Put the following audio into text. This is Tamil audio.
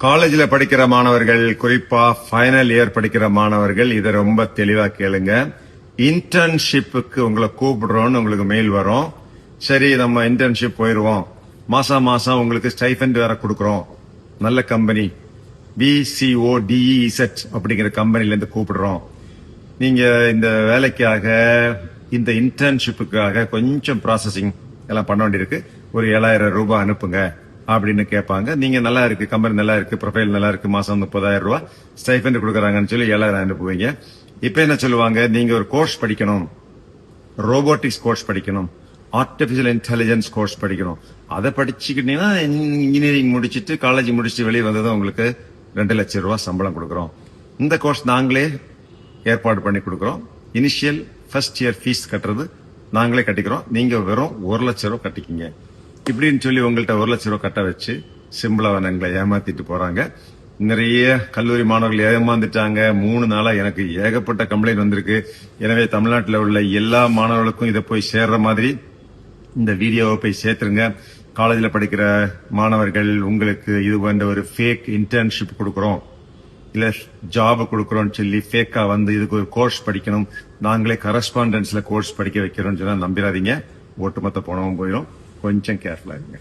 காலேஜ்ல படிக்கிற மாணவர்கள், குறிப்பா ஃபைனல் இயர் படிக்கிற மாணவர்கள் இதை ரொம்ப தெளிவா கேளுங்க. இன்டர்ன்ஷிப்புக்கு உங்களை கூப்பிடுறோம்னு உங்களுக்கு மெயில் வரும். சரி, நம்ம இன்டர்ன்ஷிப் போயிருவோம். மாசம் மாசம் உங்களுக்கு ஸ்டைஃபண்ட் வேற கொடுக்கறோம். நல்ல கம்பெனி BCODEZ அப்படிங்கிற கம்பெனில இருந்து கூப்பிடுறோம். நீங்க இந்த வேலைக்காக, இந்த இன்டர்ன்ஷிப்புக்காக கொஞ்சம் ப்ராசஸிங் எல்லாம் பண்ண வேண்டியிருக்கு. ஒரு 7,000 ரூபாய் அனுப்புங்க அப்படின்னு கேட்பாங்க. நீங்க நல்லா இருக்கு, கம்பெனி நல்லா இருக்கு, ப்ரொஃபைல் நல்லா இருக்கு, மாசம் 30,000 ரூபாய் ஸ்டைஃபண்ட் கொடுக்கறாங்கன்னு சொல்லி 7,000 அனுப்புவீங்க. இப்ப என்ன சொல்லுவாங்க, நீங்க ஒரு கோர்ஸ் படிக்கணும், ரோபோட்டிக்ஸ் கோர்ஸ் படிக்கணும், ஆர்டிபிஷியல் இன்டெலிஜென்ஸ் கோர்ஸ் படிக்கணும். அதை படிச்சுக்கிட்டீங்கன்னா இன்ஜினியரிங் முடிச்சிட்டு காலேஜ் முடிச்சுட்டு வெளியே வந்ததும் உங்களுக்கு 2 லட்சம் ரூபாய் சம்பளம் கொடுக்கறோம். இந்த கோர்ஸ் நாங்களே ஏற்பாடு பண்ணி கொடுக்கறோம். இனிஷியல் ஃபர்ஸ்ட் இயர் ஃபீஸ் கட்டுறது நாங்களே கட்டிக்கிறோம். நீங்க வெறும் 1 லட்சம் ரூபாய் கட்டிக்கிங்க இப்படின்னு சொல்லி உங்கள்கிட்ட 1 லட்சம் ரூபாய் கட்ட வச்சு சிம்பிளாவனங்களை ஏமாத்திட்டு போறாங்க. நிறைய கல்லூரி மாணவர்கள் ஏமாந்துட்டாங்க. 3 நாளா எனக்கு ஏகப்பட்ட கம்ப்ளைண்ட் வந்திருக்கு. எனவே தமிழ்நாட்டில் உள்ள எல்லா மாணவர்களுக்கும் இதை போய் சேர்ற மாதிரி இந்த வீடியோவை போய் சேர்த்துருங்க. காலேஜில் படிக்கிற மாணவர்கள், உங்களுக்கு இது போன்ற ஒரு ஃபேக் இன்டர்ன்ஷிப் கொடுக்கறோம், இல்ல ஜாப் கொடுக்கறோம்னு சொல்லி ஃபேக்கா வந்து இதுக்கு ஒரு கோர்ஸ் படிக்கணும், நாங்களே கரஸ்பாண்டன்ஸ்ல கோர்ஸ் படிக்க வைக்கிறோம்னு சொன்னா நம்பிடாதீங்க. ஒட்டுமொத்த பணமும் போயிடும். கொஞ்சம் கேர்ஃபுல்லா இருங்க.